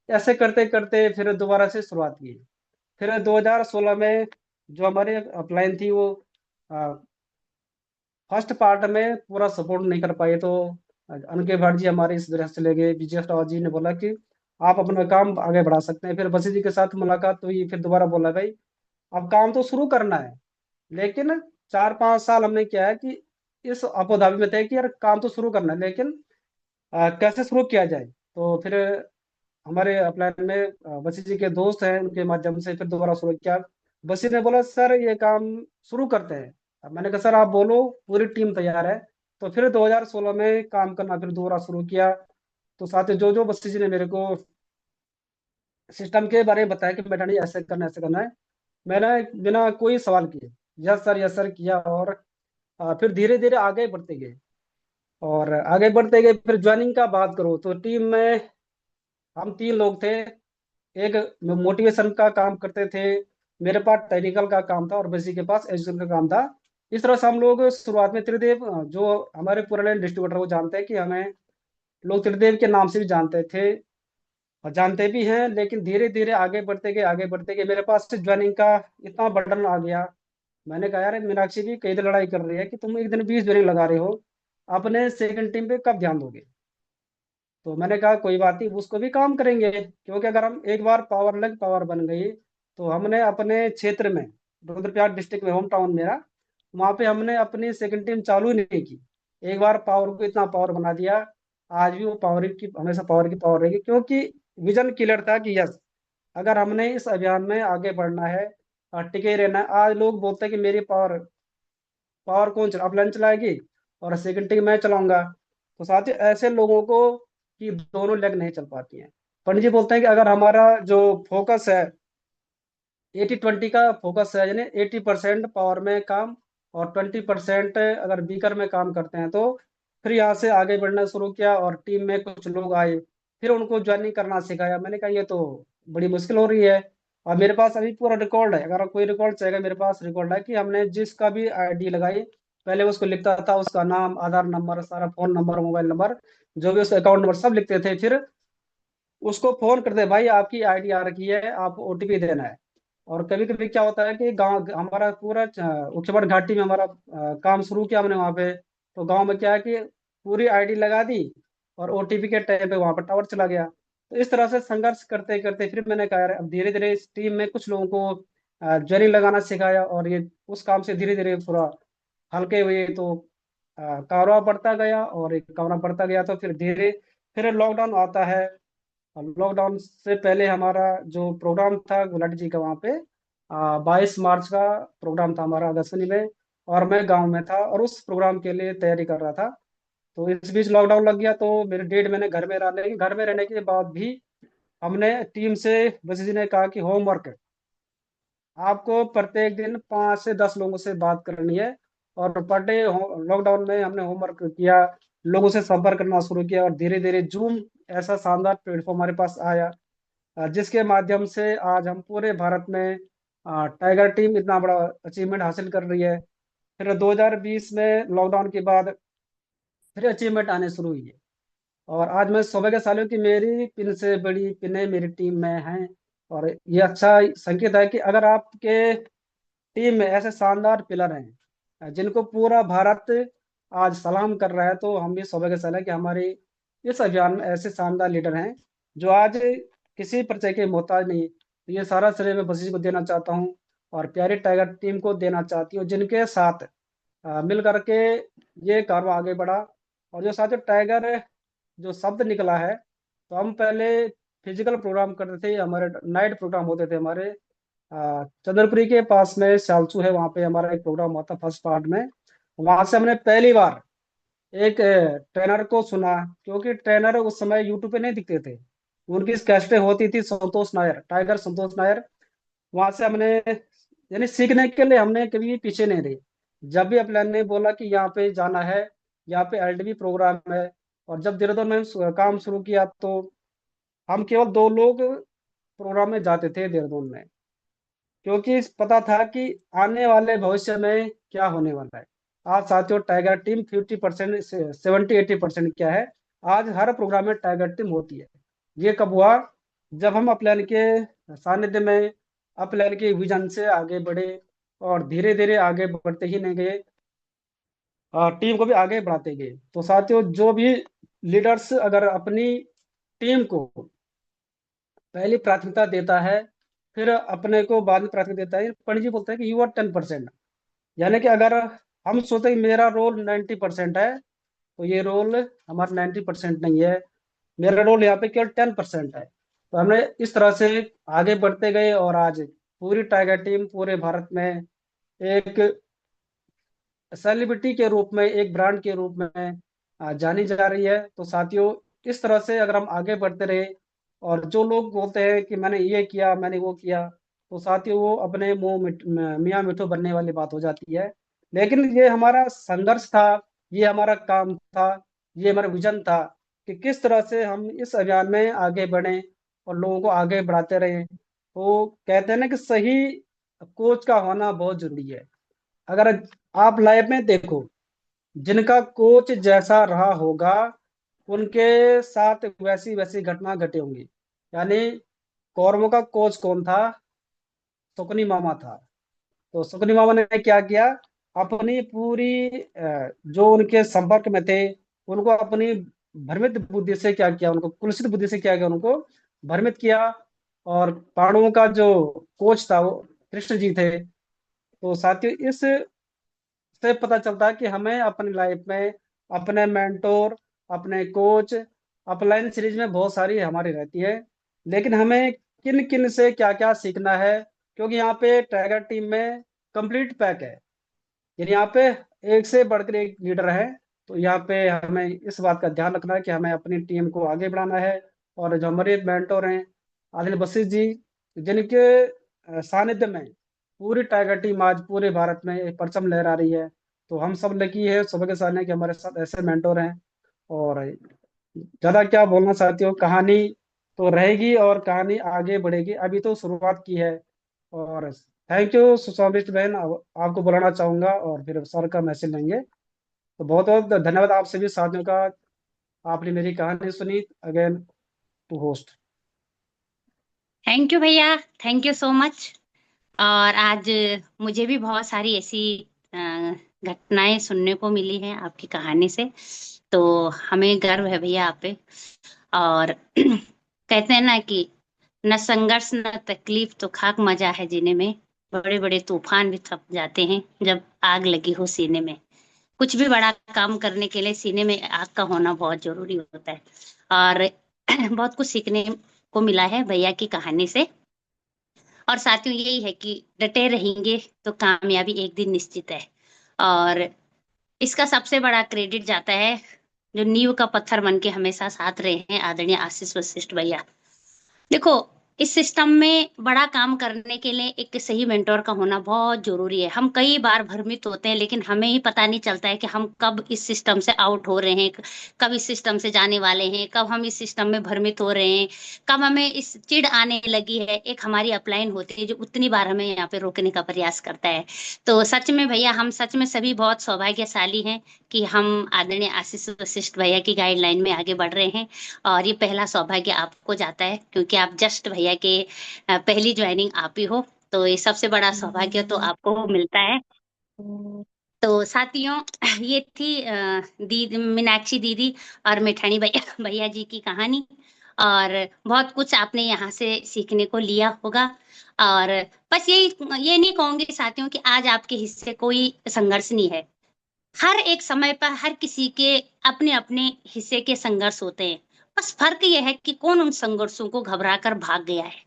C: ऐसे करते करते फिर दोबारा से शुरुआत की। फिर 2016 में जो हमारी अपलाइन थी वो फर्स्ट पार्ट में पूरा सपोर्ट नहीं कर पाए। तो अनके भट्ट जी हमारे इस तरह से ले गए। विजय राव जी ने बोला कि आप अपना काम आगे बढ़ा सकते हैं। फिर बसी जी के साथ मुलाकात हुई, फिर दोबारा बोला भाई अब काम तो शुरू करना है, लेकिन 4-5 साल हमने किया है कि इस अपोधाबी में थे कि यार काम तो शुरू करना है, लेकिन कैसे शुरू किया जाए। तो फिर हमारे अपलाइन में बसी जी के दोस्त हैं, उनके माध्यम से फिर दोबारा शुरू किया। बसी ने बोला सर ये काम शुरू करते हैं। अब मैंने कहा सर आप बोलो, पूरी टीम तैयार है। तो फिर 2016 में काम करना फिर दोबारा शुरू किया। तो साथ ही जो जो बसी जी ने मेरे को सिस्टम के बारे में बताया कि बेटा नहीं ऐसे करना है, ऐसे करना है, मैंने बिना कोई सवाल किए यस सर किया। और फिर धीरे धीरे आगे बढ़ते गए। और आगे बढ़ते गए फिर ज्वाइनिंग का बात करो तो टीम में हम 3 लोग थे। एक मोटिवेशन का काम करते थे, मेरे पास टेक्निकल का काम था और बसी के पास एजुकेशन का काम था। इस तरह से हम लोग शुरुआत में त्रिदेव, जो हमारे पुराने डिस्ट्रीब्यूटर वो जानते हैं कि हमें लोग त्रिदेव के नाम से भी जानते थे और जानते भी हैं। लेकिन धीरे धीरे आगे बढ़ते गए, आगे बढ़ते गए, मेरे पास ज्वाइनिंग का इतना बर्डन आ गया। मैंने कहा यार मीनाक्षी भी कई दिन लड़ाई कर रही है कि तुम एक दिन 20 ज्वाइनिंग लगा रहे हो, अपने सेकंड टीम पे कब ध्यान दोगे। तो मैंने कहा कोई बात नहीं, उसको भी काम करेंगे, क्योंकि अगर हम एक बार पावर लग पावर बन गई। तो हमने अपने क्षेत्र में, रुद्रप्रयाग डिस्ट्रिक्ट में होम टाउन मेरा, वहाँ पे हमने अपनी सेकंड टीम चालू ही नहीं की। एक बार पावर को इतना पावर बना दिया, आज भी वो पावर की, हमेशा पावर की पावर रहेगी, क्योंकि विजन क्लियर था कि यस अगर हमने इस अभियान में आगे बढ़ना है और टिके रहना है। आज लोग बोलते हैं कि मेरी पावर पावर कौन चला, अपलाइन चलाएगी और सेकेंडरी मैं चलाऊंगा। तो साथ ही ऐसे लोगों को कि दोनों लेग नहीं चल पाती हैं। पंडित जी बोलते हैं कि अगर हमारा जो फोकस है 80-20 का फोकस है, यानी 80% पावर में काम और 20% अगर बीकर में काम करते हैं, तो फिर यहाँ से आगे बढ़ना शुरू किया और टीम में कुछ लोग आए, फिर उनको ज्वाइनिंग करना सिखाया। मैंने कहा ये तो बड़ी मुश्किल हो रही है। और मेरे पास अभी पूरा रिकॉर्ड है, अगर कोई रिकॉर्ड चाहिएगा मेरे पास रिकॉर्ड है कि हमने जिसका भी आईडी लगाई, पहले उसको लिखता था, उसका नाम, आधार नंबर, सारा फोन नंबर, मोबाइल नंबर, जो भी उसका अकाउंट नंबर सब लिखते थे। फिर उसको फोन करते, भाई आपकी आईडी आ रखी है, आप ओटीपी देना है। और कभी कभी क्या होता है कि गांव, हमारा पूरा उच्चबड़ घाटी में हमारा काम शुरू किया हमने वहाँ पे। तो गांव में क्या है कि पूरी आईडी लगा दी और ओटीपी के टाइम पे वहाँ पर टावर चला गया। तो इस तरह से संघर्ष करते करते फिर मैंने कहा यार, अब धीरे धीरे इस टीम में कुछ लोगों को जरिंग लगाना सिखाया, और ये उस काम से धीरे धीरे पूरा हल्के हुए। तो कारोबार बढ़ता गया और एक कारोबार बढ़ता गया, तो फिर धीरे फिर लॉकडाउन आता है। और लॉकडाउन से पहले हमारा जो प्रोग्राम था गुलाटी जी का, वहाँ पे 22 मार्च का प्रोग्राम था हमारा अगस्ती में, और मैं गांव में था और उस प्रोग्राम के लिए तैयारी कर रहा था। तो इस बीच लॉकडाउन लग गया, तो मेरे 1.5 महीने घर में रहा। लेकिन घर में रहने के बाद भी हमने टीम से, वसी जी ने कहा कि होमवर्क आपको प्रत्येक दिन 5 से 10 लोगों से बात करनी है। और पर डे लॉकडाउन में हमने होमवर्क किया, लोगों से संपर्क करना शुरू किया, और धीरे धीरे जूम ऐसा शानदार प्लेटफॉर्म हमारे पास आया, जिसके माध्यम से आज हम पूरे भारत में टाइगर टीम इतना बड़ा अचीवमेंट हासिल कर रही है। फिर 2020 में लॉकडाउन के बाद फिर अचीवमेंट आने शुरू हुई है। और आज मैं सौभाग्यशाली हूँ कि मेरी पिन से बड़ी पिनें मेरी टीम में हैं। और ये अच्छा संकेत है कि अगर आपके टीम में ऐसे शानदार पिलर हैं जिनको पूरा भारत आज सलाम कर रहा है, तो हम भी सौभाग्यशाली है कि हमारे इस अभियान में ऐसे शानदार लीडर हैं जो आज किसी परिचय के मोहताज नहीं। तो ये सारा श्रेय मैं बशीर को देना चाहता हूँ और प्यारी टाइगर टीम को देना चाहती हूँ, जिनके साथ मिल करके ये कार्य आगे बढ़ा। और जो साथियों टाइगर जो शब्द निकला है, तो हम पहले फिजिकल प्रोग्राम करते थे, हमारे नाइट प्रोग्राम होते थे हमारे चंद्रपुरी के पास में सालसू है, वहाँ पे हमारा एक प्रोग्राम हुआ था फर्स्ट पार्ट में। वहां से हमने पहली बार एक ट्रेनर को सुना, क्योंकि ट्रेनर उस समय यूट्यूब पे नहीं दिखते थे। उनकी कैसेटें होती थी, संतोष नायर, टाइगर संतोष नायर। वहां से हमने, यानी सीखने के लिए हमने कभी भी पीछे नहीं रहे। जब भी अपने ने बोला कि यहाँ पे जाना है, यहाँ पे एलडीबी प्रोग्राम है, और जब देहरादून में काम शुरू किया, तो हम केवल 2 लोग प्रोग्राम में जाते थे देहरादून में, क्योंकि पता था कि आने वाले भविष्य में क्या होने वाला है। आज साथियों टाइगर टीम 50% से 70-80% क्या है, आज हर प्रोग्राम में टाइगर टीम होती है। ये कब हुआ? जब हम अपलैन के सानिध्य में अपलैन के विजन से आगे बढ़े, और धीरे धीरे आगे बढ़ते ही नहीं गए, टीम को भी आगे बढ़ाते गए। तो साथियों जो भी लीडर्स अगर अपनी टीम को पहली प्राथमिकता देता है, फिर अपने को बाद में प्राथमिकता देता है। पंडित जी बोलते हैं कि यू आर 10%, यानी कि अगर हम सोचते हैं कि मेरा रोल 90% है, तो ये रोल हमारा 90% नहीं है, मेरा रोल यहाँ पे केवल 10% है। तो हमने इस तरह से आगे बढ़ते गए, और आज पूरी टाइगर टीम पूरे भारत में एक सेलिब्रिटी के रूप में, एक ब्रांड के रूप में जानी जा रही है। तो साथियों इस तरह से अगर हम आगे बढ़ते रहे, और जो लोग बोलते हैं कि मैंने ये किया, मैंने वो किया, तो साथियों वो अपने मुंह मियाँ मिठू बनने वाली बात हो जाती है। लेकिन ये हमारा संघर्ष था, ये हमारा काम था, ये हमारा विजन था कि किस तरह से हम इस अभियान में आगे बढ़े और लोगों को आगे बढ़ाते रहे। तो कहते हैं ना कि सही कोच का होना बहुत जरूरी है। अगर आप लाइफ में देखो, जिनका कोच जैसा रहा होगा, उनके साथ वैसी वैसी घटना घटी होंगी। यानी कौरवों का कोच कौन था? शकुनी मामा था। तो शकुनी मामा ने क्या किया, अपनी पूरी जो उनके संपर्क में थे, उनको अपनी भ्रमित बुद्धि से क्या किया, उनको कुलसित बुद्धि से क्या किया, उनको भ्रमित किया। और पांडवों का जो कोच था वो कृष्ण जी थे। तो साथियों इस से पता चलता है कि हमें अपनी लाइफ में अपने मेंटोर, अपने कोच, अपलाइन सीरीज में बहुत सारी हमारी रहती है, लेकिन हमें किन किन से क्या क्या सीखना है, क्योंकि यहाँ पे टाइगर टीम में कंप्लीट पैक है। यानी यहाँ पे एक से बढ़कर एक लीडर है। तो यहाँ पे हमें इस बात का ध्यान रखना है कि हमें अपनी टीम को आगे बढ़ाना है। और जो हमारे मेंटोर हैं आदिल वशिष्ठ जी, जिनके सानिध्य में पूरी टाइगर टीम आज पूरे भारत में एक परचम लहरा रही है। तो हम सब लकी है, सौभाग्यशाली है कि हमारे साथ ऐसे मेंटोर हैं। और ज्यादा क्या बोलना चाहती हो, कहानी तो रहेगी और कहानी आगे बढ़ेगी, अभी तो शुरुआत की है। और थैंक यू सुशोभित बहन, आपको बुलाना चाहूंगा और फिर सर का मैसेज लेंगे। तो बहुत बहुत धन्यवाद आप सभी साथियों का, आपने मेरी कहानी सुनी। Again to host.
B: Thank you भैया, थैंक यू सो मच। और आज मुझे भी बहुत सारी ऐसी अ, घटनाएं सुनने को मिली हैं आपकी कहानी से। तो हमें गर्व है भैया आप पे। और कहते हैं ना कि न संघर्ष न तकलीफ तो खाक मजा है जीने में। बड़े बड़े तूफान भी थम जाते हैं जब आग लगी हो सीने में। कुछ भी बड़ा काम करने के लिए सीने में आग का होना बहुत जरूरी होता है। और बहुत कुछ सीखने को मिला है भैया की कहानी से। और साथियों यही है कि डटे रहेंगे तो कामयाबी एक दिन निश्चित है। और इसका सबसे बड़ा क्रेडिट जाता है जो नींव का पत्थर बन के हमेशा साथ रहे हैं, आदरणीय आशीष वशिष्ठ भैया। देखो, इस सिस्टम में बड़ा काम करने के लिए एक सही मेंटोर का होना बहुत जरूरी है। हम कई बार भ्रमित होते हैं लेकिन हमें ही पता नहीं चलता है कि हम कब इस सिस्टम से आउट हो रहे हैं, कब इस सिस्टम से जाने वाले हैं, कब हम इस सिस्टम में भ्रमित हो रहे हैं, कब हमें इस चिढ़ आने लगी है। एक हमारी अपलाइन होती है जो उतनी बार हमें यहाँ पे रोकने का प्रयास करता है। तो सच में भैया, हम सच में सभी बहुत सौभाग्यशाली हैं कि हम आदरणीय आशीष वशिष्ठ भैया की गाइडलाइन में आगे बढ़ रहे हैं। और ये पहला सौभाग्य आपको जाता है क्योंकि आप जस्ट भैया के पहली ज्वाइनिंग आप ही हो। तो ये सबसे बड़ा सौभाग्य तो आपको मिलता है। तो साथियों, ये थी दीदी मीनाक्षी दीदी और मिठानी भैया भैया जी की कहानी। और बहुत कुछ आपने यहाँ से सीखने को लिया होगा। और बस यही ये नहीं कहूंगी साथियों कि आज आपके हिस्से कोई संघर्ष नहीं है। हर एक समय पर हर किसी के अपने अपने हिस्से के संघर्ष होते हैं। बस फर्क यह है कि कौन उन संघर्षों को घबरा कर भाग गया है।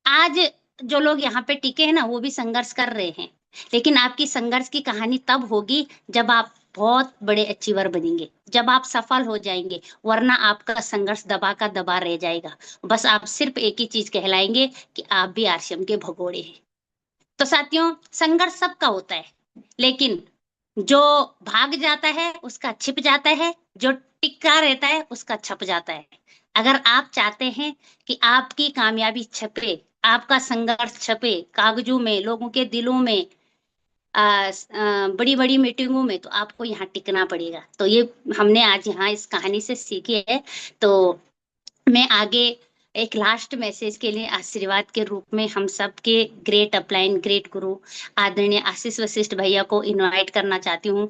B: आज जो लोग यहाँ पे टिके हैं ना, वो भी संघर्ष कर रहे हैं। लेकिन आपकी संघर्ष की कहानी तब होगी जब आप बहुत बड़े अचीवर बनेंगे, जब आप सफल हो जाएंगे। वरना आपका संघर्ष दबा का दबा रह जाएगा। बस आप सिर्फ एक ही चीज कहलाएंगे कि आप भी आश्रम के भगोड़े हैं। तो साथियों, संघर्ष सबका होता है, लेकिन जो भाग जाता है उसका छिप जाता है, जो टिका रहता है उसका छप जाता है। अगर आप चाहते हैं कि आपकी कामयाबी छपे, आपका संघर्ष छपे कागजों में, लोगों के दिलों में, बड़ी बड़ी मीटिंगों में, तो आपको यहाँ टिकना पड़ेगा। तो ये हमने आज यहाँ इस कहानी से सीखी है। तो मैं आगे एक लास्ट मैसेज के लिए आशीर्वाद के रूप में हम सबके ग्रेट अपलाइन, ग्रेट गुरु आदरणीय आशीष वशिष्ठ भैया को इनवाइट करना चाहती हूँ।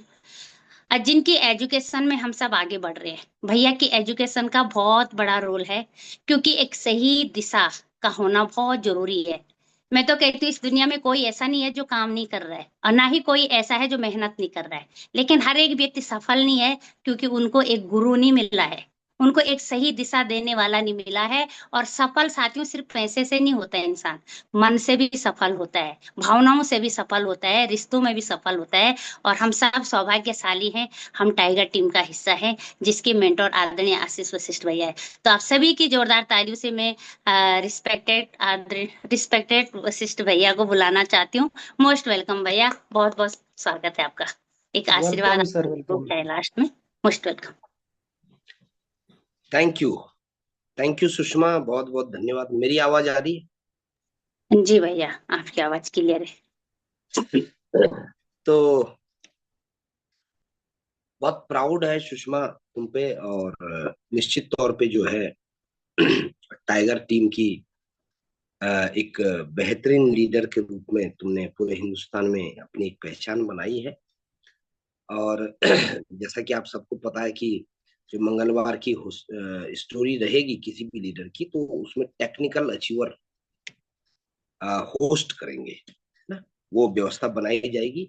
B: जिनकी एजुकेशन में हम सब आगे बढ़ रहे हैं। भैया की एजुकेशन का बहुत बड़ा रोल है, क्योंकि एक सही दिशा का होना बहुत जरूरी है। मैं तो कहती हूँ इस दुनिया में कोई ऐसा नहीं है जो काम नहीं कर रहा है, और ना ही कोई ऐसा है जो मेहनत नहीं कर रहा है। लेकिन हर एक व्यक्ति सफल नहीं है क्योंकि उनको एक गुरु नहीं मिला है, उनको एक सही दिशा देने वाला नहीं मिला है। और सफल साथियों सिर्फ पैसे से नहीं होता है इंसान, मन से भी सफल होता है, भावनाओं से भी सफल होता है, रिश्तों में भी सफल होता है। और हम सब सौभाग्यशाली हैं, हम टाइगर टीम का हिस्सा हैं जिसके मेंटोर आदरणीय आशीष वशिष्ठ भैया है। तो आप सभी की जोरदार तालियों से मैं रिस्पेक्टेड वशिष्ठ भैया को बुलाना चाहती हूँ। मोस्ट वेलकम भैया, बहुत बहुत स्वागत है आपका। एक आशीर्वाद
C: वेलकम सर,
B: आपको
C: वेलकम।
B: है लास्ट में। Most welcome.
D: Thank you, thank you Sushma, बहुत बहुत धन्यवाद। मेरी आवाज आ रही
B: जी भैया, आपकी आवाज क्लियर है।
D: है? तो बहुत प्राउड है सुषमा तुम पे। और निश्चित तौर पे जो है टाइगर टीम की एक बेहतरीन लीडर के रूप में तुमने पूरे हिंदुस्तान में अपनी एक पहचान बनाई है। और जैसा कि आप सबको पता है कि जो मंगलवार की स्टोरी रहेगी किसी भी लीडर की, तो उसमें टेक्निकल अचीवर होस्ट करेंगे, है ना, वो व्यवस्था बनाई जाएगी।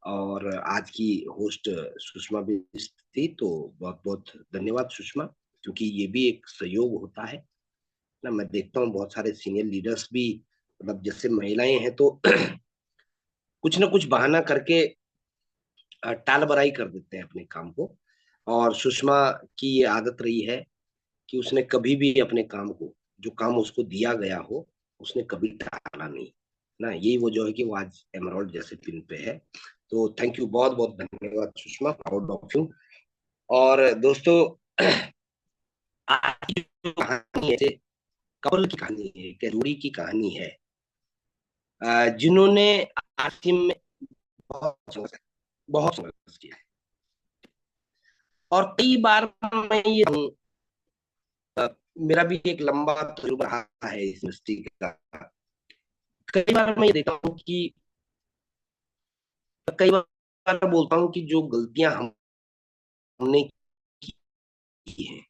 D: और आज की होस्ट सुषमा भी थी, तो बहुत बहुत धन्यवाद सुषमा, क्योंकि ये भी एक सहयोग होता है। ना मैं देखता हूँ बहुत सारे सीनियर लीडर्स भी, मतलब जैसे महिलाएं हैं तो कुछ ना कुछ बहाना करके टाल बराई कर देते हैं अपने काम को। और सुषमा की ये आदत रही है कि उसने कभी भी अपने काम को, जो काम उसको दिया गया हो, उसने कभी टाला नहीं। ना यही वो जो है कि वो आज एमराल्ड जैसे पिन पे है। तो थैंक यू, बहुत बहुत धन्यवाद सुषमा, प्राउड ऑफ यू। और दोस्तों, आज की जो कहानी है, कपल की कहानी है, एक जोड़ी की कहानी है, जिन्होंने आज टीम में बहुत संघर्ष किया है। और कई बार मैं ये मेरा भी एक लंबा तजुर्बा रहा है इस इंडस्ट्री का। कई बार मैं ये देखता हूँ कि, कई बार बोलता हूँ कि जो गलतियां हमने की हैं,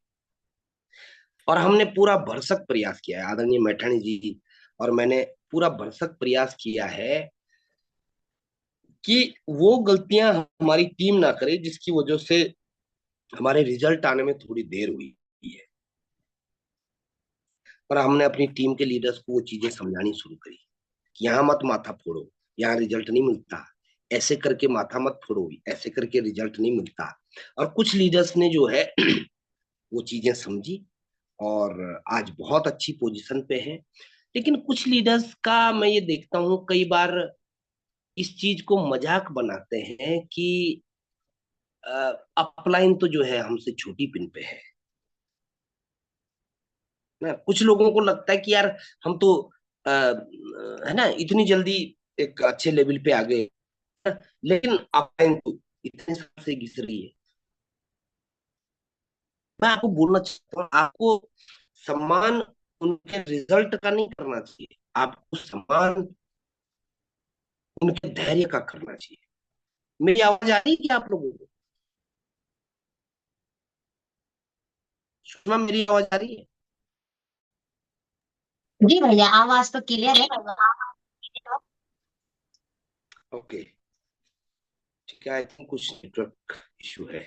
D: और हमने पूरा भरसक प्रयास किया है, आदरणीय मैठाणी जी और मैंने पूरा भरसक प्रयास किया है कि वो गलतियां हमारी टीम ना करे, जिसकी वजह से हमारे रिजल्ट आने में थोड़ी देर हुई है। पर हमने अपनी टीम के लीडर्स को वो चीजें समझानी शुरू करी कि यहाँ मत माथा फोड़ो, यहाँ रिजल्ट नहीं मिलता, ऐसे करके माथा मत फोड़ो, ऐसे करके रिजल्ट नहीं मिलता। और कुछ लीडर्स ने जो है वो चीजें समझी और आज बहुत अच्छी पोजीशन पे हैं। लेकिन कुछ लीडर्स का मैं ये देखता हूँ कई बार इस चीज को मजाक बनाते हैं कि अपलाइन तो जो है हमसे छोटी पिन पे है ना। कुछ लोगों को लगता है कि यार हम तो है ना इतनी जल्दी एक अच्छे लेवल पे आ गए, लेकिन अपलाइन तो इतने साल से घिस रही है। मैं आपको बोलना चाहता हूँ, आपको सम्मान उनके रिजल्ट का नहीं करना चाहिए, आपको सम्मान उनके धैर्य का करना चाहिए। मेरी आवाज आ रही है क्या आप लोगों को? सुषमा, मेरी आवाज आ रही है?
B: जी भैया, आवाज तो क्लियर है।
D: ओके, ठीक है, आई थिंक कुछ नेटवर्क इशू है।